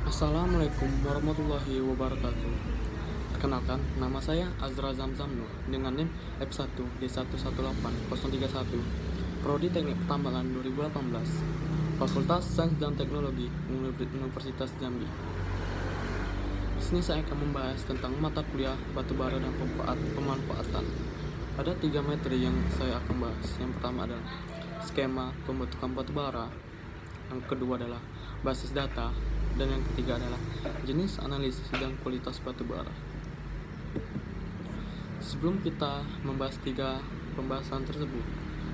Assalamualaikum warahmatullahi wabarakatuh. Perkenalkan, nama saya Azra Zamzam Nur dengan NIM F1D118031, Prodi Teknik Pertambangan 2018, Fakultas Sains dan Teknologi Universitas Jambi. Di sini saya akan membahas tentang mata kuliah batubara dan pemanfaatan. Ada 3 materi yang saya akan bahas. Yang pertama adalah skema pembentukan batubara, yang kedua adalah basis data, dan yang ketiga adalah jenis analisis dan kualitas batubara. Sebelum kita membahas 3 pembahasan tersebut,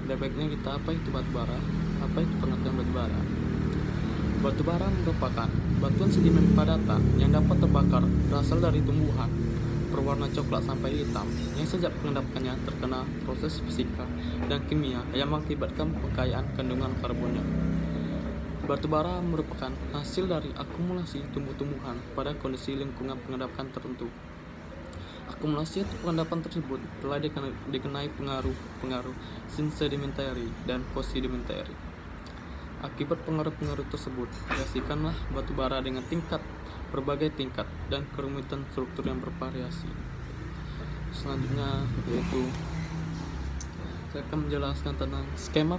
ada baiknya kita apa itu batubara, apa itu pengertian batubara. Batubara merupakan batuan sedimen padatan yang dapat terbakar, berasal dari tumbuhan berwarna coklat sampai hitam yang sejak pengendapannya terkena proses fisika dan kimia yang mengakibatkan pengkayaan kandungan karbonnya. Batubara merupakan hasil dari akumulasi tumbuh-tumbuhan pada kondisi lingkungan pengendapan tertentu. Akumulasi atau pengendapan tersebut telah dikenai pengaruh sedimentary dan post-sedimentary. Akibat pengaruh-pengaruh tersebut, dihasilkanlah batubara dengan berbagai tingkat dan kerumitan struktur yang bervariasi. Selanjutnya yaitu saya akan menjelaskan tentang skema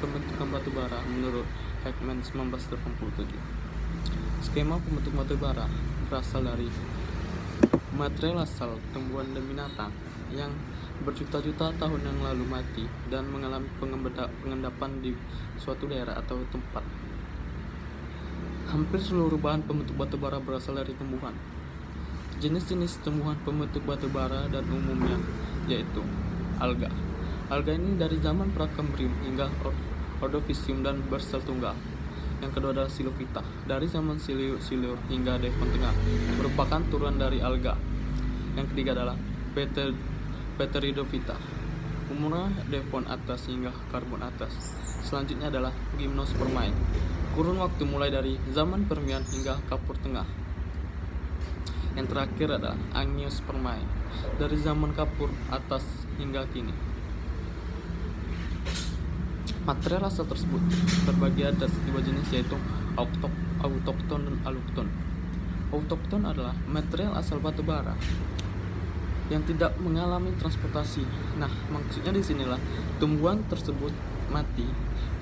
pembentukan batubara menurut Heckman 1987. Skema pembentukan batubara berasal dari material asal tumbuhan dan binatang yang berjuta-juta tahun yang lalu mati dan mengalami pengendapan di suatu daerah atau tempat. Hampir seluruh bahan pembentuk batubara berasal dari tumbuhan. Jenis-jenis tumbuhan pembentuk batubara dan umumnya yaitu alga. Alga ini dari zaman Prakambrium hingga Ordovisium dan bersel tunggal. Yang kedua adalah Silophyta, dari zaman Silur hingga Devon Tengah, merupakan turunan dari alga. Yang ketiga adalah Pteridophyta, umurnya Devon atas hingga Karbon atas. Selanjutnya adalah Gymnospermae, kurun waktu mulai dari zaman Permian hingga Kapur Tengah. Yang terakhir adalah Angiospermae, dari zaman Kapur atas hingga kini. Material asal tersebut terbagi atas 2 jenis, yaitu autokton dan allochthon. Autokton adalah material asal batubara yang tidak mengalami transportasi. Nah, maksudnya di sinilah tumbuhan tersebut mati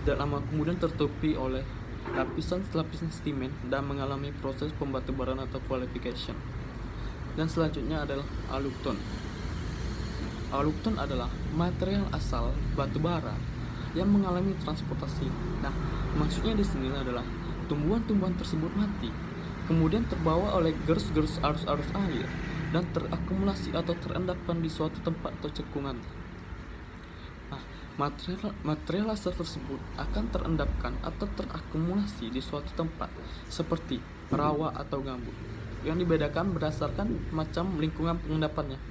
tidak lama kemudian tertutupi oleh lapisan sedimen dan mengalami proses pembatubaran atau qualification. Dan selanjutnya adalah allochthon. Allochthon adalah material asal batubara yang mengalami transportasi. Nah, maksudnya di sini adalah tumbuhan-tumbuhan tersebut mati, kemudian terbawa oleh gerus-gerus arus-arus air dan terakumulasi atau terendapkan di suatu tempat atau cekungan. Nah, material asal tersebut akan terendapkan atau terakumulasi di suatu tempat seperti rawa atau gambut, yang dibedakan berdasarkan macam lingkungan pengendapannya.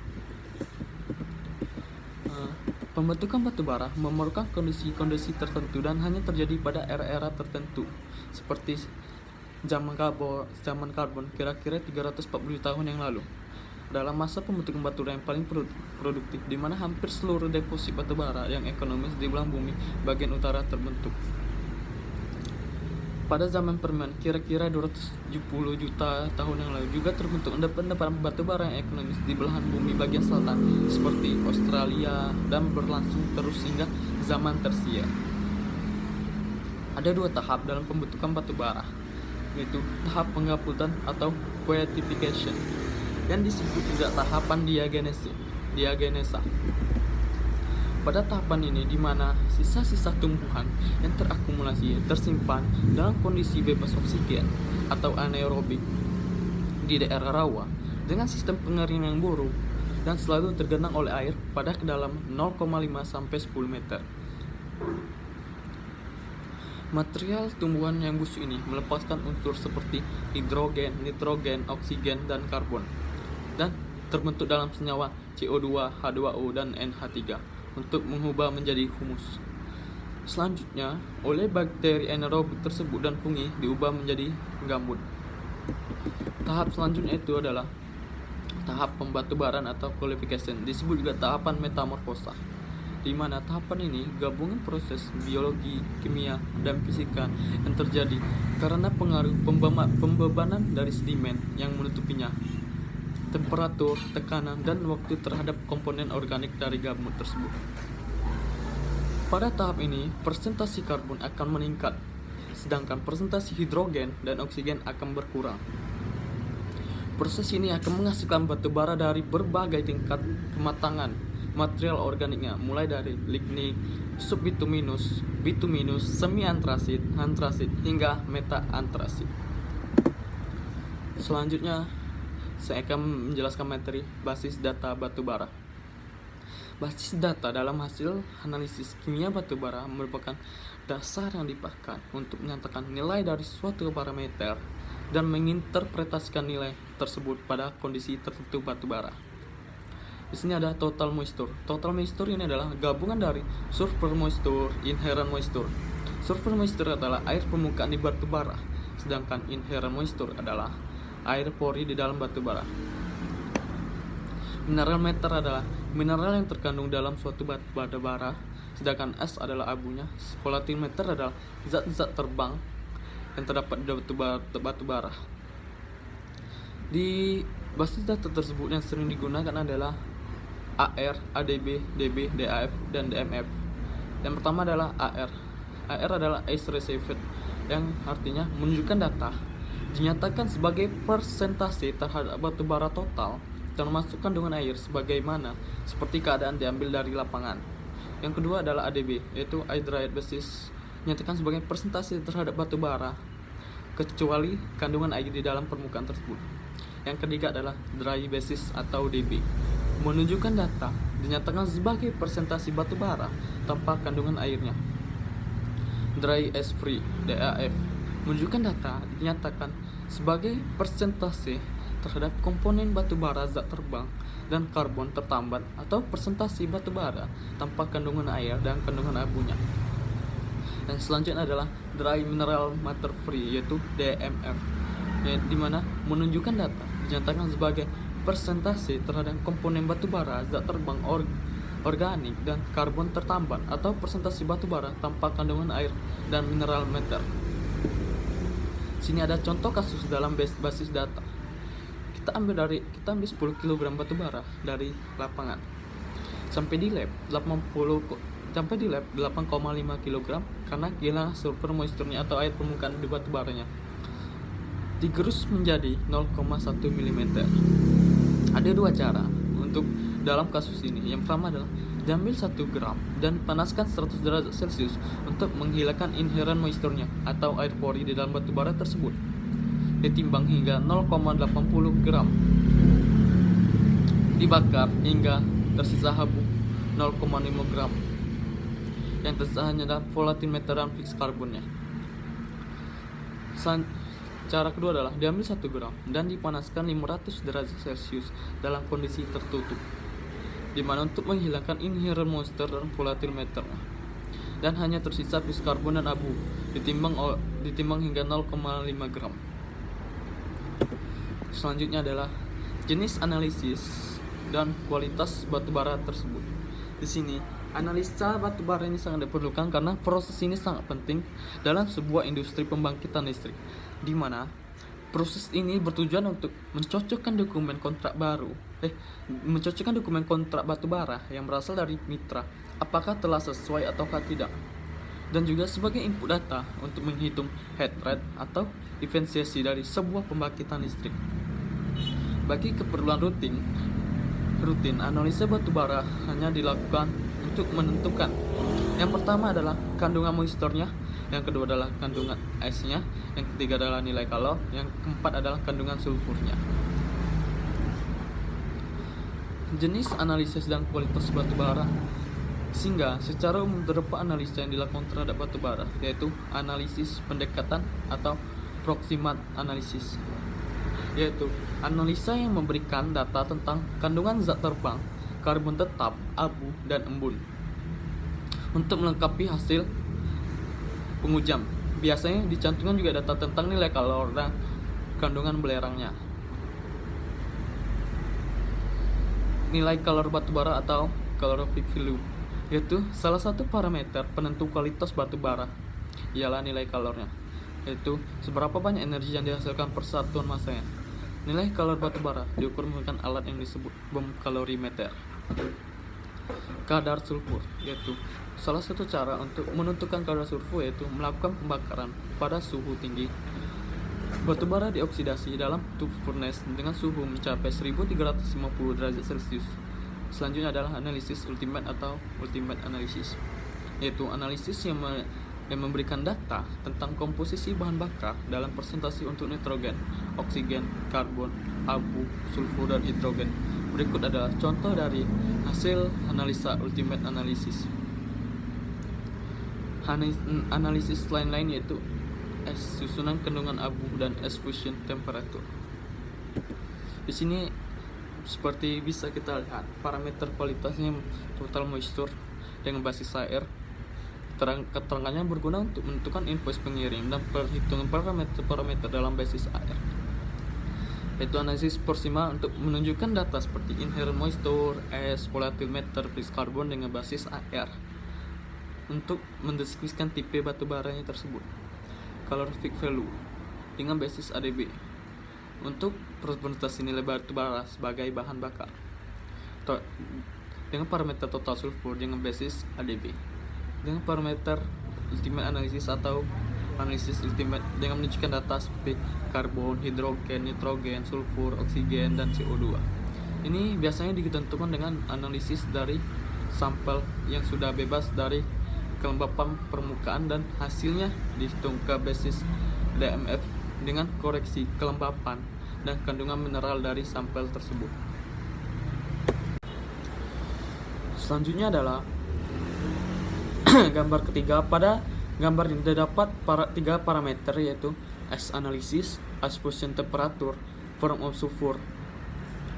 Pembentukan batubara memerlukan kondisi-kondisi tertentu dan hanya terjadi pada era-era tertentu, seperti zaman karbon kira-kira 340 tahun yang lalu. Dalam masa pembentukan batubara yang paling produktif, di mana hampir seluruh deposit batubara yang ekonomis di belahan bumi bagian utara terbentuk. Pada zaman Permian, kira-kira 270 juta tahun yang lalu juga terbentuk endapan batubara yang ekonomis di belahan bumi bagian selatan seperti Australia dan berlangsung terus hingga zaman Tersier. Ada 2 tahap dalam pembentukan batubara, yaitu tahap penggabutan atau beatification, yang disebut juga tahapan diagenesa. Pada tahapan ini, di mana sisa-sisa tumbuhan yang terakumulasi tersimpan dalam kondisi bebas oksigen atau anaerobik di daerah rawa dengan sistem pengeringan yang buruk dan selalu tergenang oleh air pada kedalaman 0,5 sampai 10 meter. Material tumbuhan yang busuk ini melepaskan unsur seperti hidrogen, nitrogen, oksigen, dan karbon, dan terbentuk dalam senyawa CO2, H2O, dan NH3 untuk mengubah menjadi humus. Selanjutnya, oleh bakteri anaerobik tersebut dan fungi diubah menjadi gambut. Tahap selanjutnya itu adalah tahap pembatubaran atau qualification, disebut juga tahapan metamorfosa. di mana tahapan ini gabungan proses biologi, kimia, dan fisika yang terjadi karena pengaruh pembebanan dari sedimen yang menutupinya, temperatur, tekanan, dan waktu terhadap komponen organik dari gabungan tersebut. Pada tahap ini, presentasi karbon akan meningkat, sedangkan presentasi hidrogen dan oksigen akan berkurang. Proses ini akan menghasilkan batu bara dari berbagai tingkat kematangan material organiknya, mulai dari lignit, subbituminus, bituminus, semi-antrasit, antrasit, hingga meta-antrasit. Selanjutnya, saya akan menjelaskan materi basis data batu bara. Basis data dalam hasil analisis kimia batu bara merupakan dasar yang dipakai untuk menyatakan nilai dari suatu parameter dan menginterpretasikan nilai tersebut pada kondisi tertentu batu bara. Di sini ada total moisture. Total moisture ini adalah gabungan dari surface moisture, inherent moisture. Surface moisture adalah air permukaan di batu bara, sedangkan inherent moisture adalah air pori di dalam batu bara. Mineral matter adalah mineral yang terkandung dalam suatu batu bara, sedangkan S adalah abunya. Volatile matter adalah zat-zat terbang yang terdapat di batu bara. Di basis data tersebut yang sering digunakan adalah AR, ADB, DB, DAF, dan DMF. Yang pertama adalah AR. AR adalah as received, yang artinya menunjukkan data dinyatakan sebagai persentase terhadap batu bara total, termasuk kandungan air sebagaimana seperti keadaan diambil dari lapangan. Yang kedua adalah ADB, yaitu hydride basis, dinyatakan sebagai persentase terhadap batu bara kecuali kandungan air di dalam permukaan tersebut. Yang ketiga adalah dry basis atau DB, menunjukkan data dinyatakan sebagai persentase batu bara tanpa kandungan airnya. Dry as free, DAF, menunjukkan data dinyatakan sebagai persentase terhadap komponen batu bara zat terbang dan karbon tertambat atau persentase batu bara tanpa kandungan air dan kandungan abunya. Dan selanjutnya adalah dry mineral matter free, yaitu DMF, di mana menunjukkan data dinyatakan sebagai persentase terhadap komponen batu bara zat terbang organik dan karbon tertambat atau persentase batu bara tanpa kandungan air dan mineral matter. Sini ada contoh kasus dalam basis data. Kita ambil 10 kg batu bara dari lapangan. Sampai di lab 8,5 kg karena kehilangan sulfur moisturnya atau air permukaan di batu baranya. Digerus menjadi 0,1 mm. Ada dua cara untuk dalam kasus ini. Yang pertama adalah diambil 1 gram dan panaskan 100 derajat Celcius untuk menghilangkan inherent moisturnya atau air pori di dalam batu bara tersebut. Ditimbang hingga 0,80 gram. Dibakar hingga tersisa abu 0,5 gram. Yang tersisa hanya adalah volatile matter dan fixed karbonnya. Cara kedua adalah diambil 1 gram dan dipanaskan 500 derajat Celcius dalam kondisi tertutup, di mana untuk menghilangkan inherent moisture dan volatile matter, dan hanya tersisa fixed karbon dan abu, ditimbang hingga 0,5 gram. Selanjutnya adalah jenis analisis dan kualitas batu bara tersebut. Di sini analisa batu bara ini sangat diperlukan karena proses ini sangat penting dalam sebuah industri pembangkitan listrik, di mana proses ini bertujuan untuk mencocokkan dokumen kontrak batu bara yang berasal dari mitra, apakah telah sesuai ataukah tidak, dan juga sebagai input data untuk menghitung head rate atau efisiensi dari sebuah pembangkitan listrik. Bagi keperluan rutin analisa batu bara hanya dilakukan untuk menentukan, yang pertama adalah kandungan moisturnya, yang kedua adalah kandungan ice-nya, yang ketiga adalah nilai kalor, yang keempat adalah kandungan sulfurnya. Jenis analisis dan kualitas batu bara. Sehingga secara umum terdapat analisa yang dilakukan terhadap batu bara, yaitu analisis pendekatan atau proximate analysis, yaitu analisa yang memberikan data tentang kandungan zat terbang, karbon tetap, abu, dan embun. Untuk melengkapi hasil pengujian, biasanya dicantumkan juga data tentang nilai kalor dan kandungan belerangnya. Nilai kalor batu bara atau calorific value yaitu salah satu parameter penentu kualitas batu bara ialah nilai kalornya, yaitu seberapa banyak energi yang dihasilkan per satuan masanya. Nilai kalor batu bara diukur menggunakan alat yang disebut bom kalorimeter. Kadar sulfur, yaitu salah satu cara untuk menentukan kadar sulfur yaitu melakukan pembakaran pada suhu tinggi. Batu bara dioksidasi dalam tube furnace dengan suhu mencapai 1350 derajat Celcius. Selanjutnya adalah analisis ultimate atau ultimate analysis, yaitu analisis yang memberikan data tentang komposisi bahan bakar dalam presentasi untuk nitrogen, oksigen, karbon, abu, sulfur, dan hidrogen. Berikut adalah contoh dari hasil analisa ultimate analysis. Analisis lain-lain yaitu susunan kandungan abu dan fusion temperature. Di sini seperti bisa kita lihat parameter kualitasnya total moisture dengan basis air. Keterangannya berguna untuk menentukan invoice pengirim dan perhitungan parameter dalam basis air. Yaitu analisis proximal untuk menunjukkan data seperti inherent moisture, volatile matter, plus karbon dengan basis air untuk mendeskripsikan tipe batu baranya tersebut. Calorific value dengan basis ADB untuk presentasi nilai batu bara sebagai bahan bakar dengan parameter total sulfur dengan basis ADB, dengan parameter ultimate analysis atau analisis ultimate dengan menunjukkan data seperti karbon, hidrogen, nitrogen, sulfur, oksigen, dan CO2. Ini biasanya ditentukan dengan analisis dari sampel yang sudah bebas dari kelembapan permukaan dan hasilnya dihitung ke basis DMF dengan koreksi kelembapan dan kandungan mineral dari sampel tersebut. Selanjutnya adalah gambar ketiga. Pada gambar ini terdapat tiga parameter yaitu S analysis, fusion temperature, form of sulfur.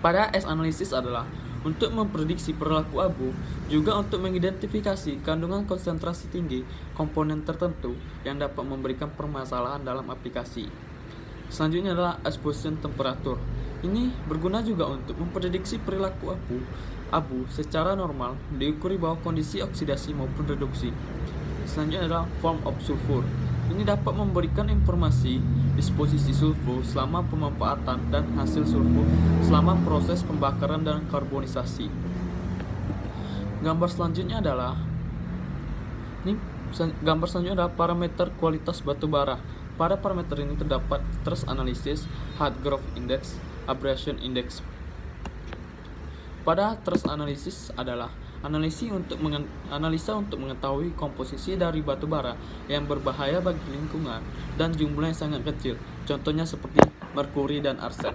Pada S analysis adalah untuk memprediksi perilaku abu, juga untuk mengidentifikasi kandungan konsentrasi tinggi komponen tertentu yang dapat memberikan permasalahan dalam aplikasi. Selanjutnya adalah fusion temperature. Ini berguna juga untuk memprediksi perilaku abu secara normal, diukuri bawah kondisi oksidasi maupun reduksi. Selanjutnya adalah form of sulfur. Ini dapat memberikan informasi disposisi sulfur selama pemanfaatan dan hasil sulfur selama proses pembakaran dan karbonisasi. Gambar selanjutnya adalah parameter kualitas batu bara. Pada parameter ini terdapat thrust analysis, hard growth index, abrasion index. Pada thrust analysis adalah analisa untuk mengetahui komposisi dari batu bara yang berbahaya bagi lingkungan dan jumlahnya sangat kecil, contohnya seperti merkuri dan arsen.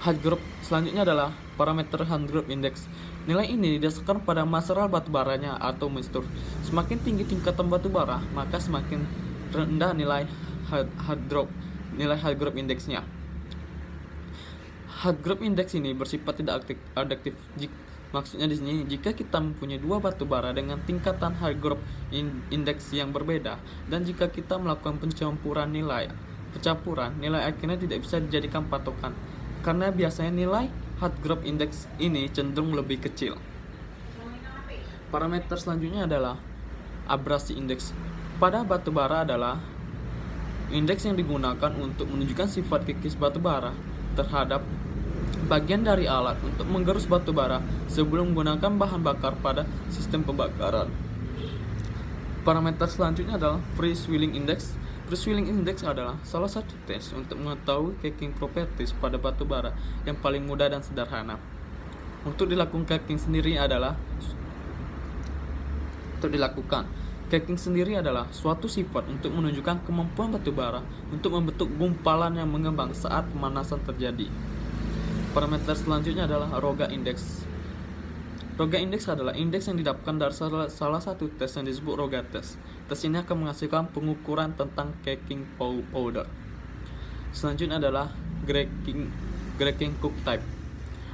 Hard growth selanjutnya adalah parameter hard growth index. Nilai ini didasarkan pada material batu baranya atau moisture. Semakin tinggi tingkatan batu bara, maka semakin rendah nilai hard growth index-nya. Hard growth index ini bersifat tidak adaptif. Maksudnya di sini, jika kita mempunyai dua batu bara dengan tingkatan hard growth index yang berbeda, dan jika kita melakukan pencampuran nilai akhirnya tidak bisa dijadikan patokan, karena biasanya nilai hard growth index ini cenderung lebih kecil. Parameter selanjutnya adalah abrasi index. Pada batu bara adalah indeks yang digunakan untuk menunjukkan sifat kikis batu bara terhadap bagian dari alat untuk menggerus batu bara sebelum menggunakan bahan bakar pada sistem pembakaran. Parameter selanjutnya adalah free swelling index. Free swelling index adalah salah satu tes untuk mengetahui cracking properties pada batu bara yang paling mudah dan sederhana. Untuk dilakukan cracking sendiri adalah suatu sifat untuk menunjukkan kemampuan batu bara untuk membentuk gumpalan yang mengembang saat pemanasan terjadi. Parameter selanjutnya adalah Rogge Index. Rogge Index adalah indeks yang didapatkan dari salah satu tes yang disebut Rogge Test. Tes ini akan menghasilkan pengukuran tentang cracking powder. Selanjutnya adalah cracking cook type.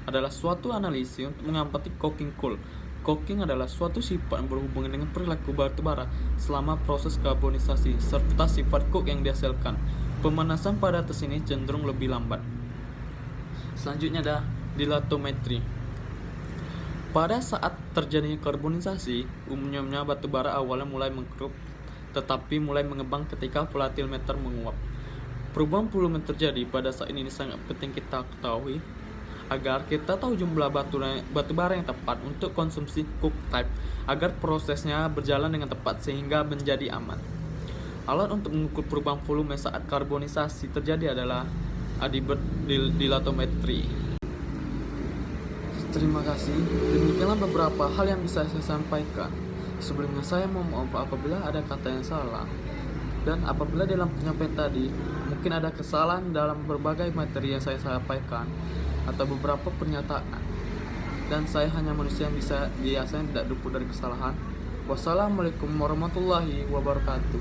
Adalah suatu analisis untuk mengamati coking cool. Coking adalah suatu sifat yang berhubungan dengan perilaku batu bara selama proses karbonisasi serta sifat cook yang dihasilkan. Pemanasan pada tes ini cenderung lebih lambat. Selanjutnya ada dilatometri. Pada saat terjadinya karbonisasi, umumnya batu bara awalnya mulai mengkerup, tetapi mulai mengembang ketika volatilometer menguap. Perubahan volume terjadi pada saat ini sangat penting kita ketahui agar kita tahu jumlah batu bara yang tepat untuk konsumsi cook type agar prosesnya berjalan dengan tepat sehingga menjadi aman. Alat untuk mengukur perubahan volume saat karbonisasi terjadi adalah Adibert dilatometri. Terima kasih. Demikianlah beberapa hal yang bisa saya sampaikan. Sebelumnya saya mohon maaf apabila ada kata yang salah. Dan apabila dalam penyampaian tadi mungkin ada kesalahan dalam berbagai materi yang saya sampaikan atau beberapa pernyataan. Dan saya hanya manusia yang biasanya tidak luput dari kesalahan. Wassalamualaikum warahmatullahi wabarakatuh.